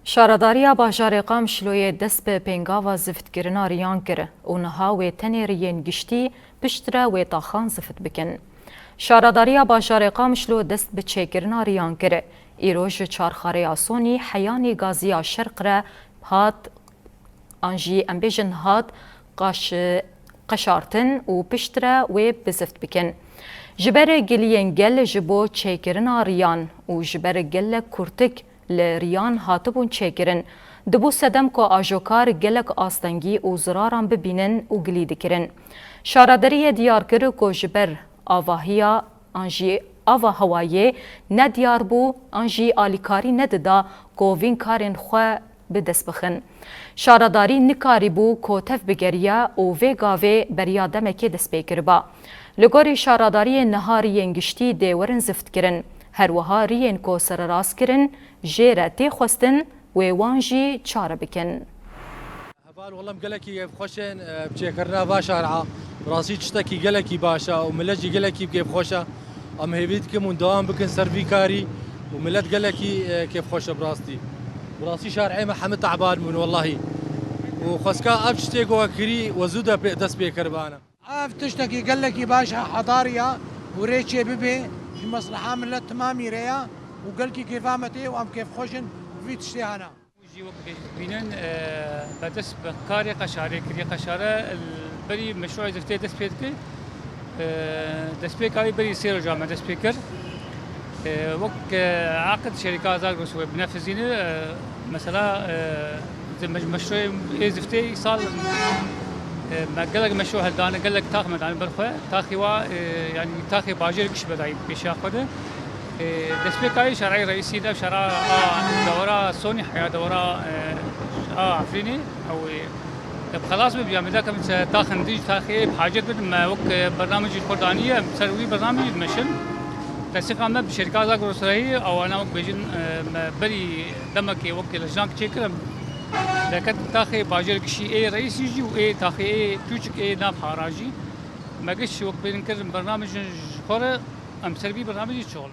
شارداریا باجار قام شلوی دست به پنگاوا زفتگرنا ریان کر و نها و تنی ریان گشتی پشتره و تاخان زفت بکن. شارداریا باجار قام شلو دست به چکرنا ریان کر ایروژ چارخاره آسونی حیانی گازی شرق را هات انجی امبیجن هات قشارتن و پشتره و بزفت بکن. جبر گلین گل جبو چکرنا ریان و جبر گل کرتک لریان هاتبون چکرن دبو سدم کو آجوکار گلک آستنگی و زراران ببینن و گلی دکرن. شارداری دیار کرو کو جبر آواهیا انجی آوا هوایی ندیار بو انجی آلیکاری نددا کو وین کارن خواه بدست بخن. شارداری نکاری بو کو تف بگریا و وی گاوه بریا دمکی دست بیکر با. لگوری شارداری نهاری انگشتی دیورن زفت کرن. هر وها ریین کو سر راس کرن جیره تی خواستن و وانجی چاره بکن. هبال والله مقلکی خوشن بچکرنا باشه رعا راسی چتکی قلکی باشه و ملجی قلکی بکیف خوشه ام هیوید که من دوام بکن سروی کاری و ملت قلکی کیف خوشه براستی شارعی محمد تعبان من والله و خسکا اب چتیگو وکری وزوده دست بیکربانه. اف تشتكي قال لك باشا حضاريه وريتشي بيبي في مصلحه من تمامي ريا وقال لك كيف عمتي وام كيف خوشن في تشتي انا وجي بينن بدس بكاري قشاري كري قشاره البري مشروع زفتي دس بيتك دس بيكاري بري سير جامع دس بيكر وك عقد شركات زاغروس بنفذين مثلا مشروع زفتي صار ما قال لك مشروع هالدانا قال لك تاخ مدان برخه تاخي يعني تاخي باجر كش بداي بيشاخده دسبيكاي شرعي رئيسي ده شرع دورة سوني حياة دورة عفريني او خلاص بيعمل لك تاخ نديج تاخي بحاجه ما وقت برنامج الكردانيه مسوي برنامج مشن تسقى بشركات اغروسري او انا وقت بيجن بري دمك وقت لجنك تشكر لكن تاخي باجر كشي اي رئيس يجي واي تاخي اي توشك اي ناب حراجي ما قش وقت بينكر برنامج خورة ام سربي برنامج الشغل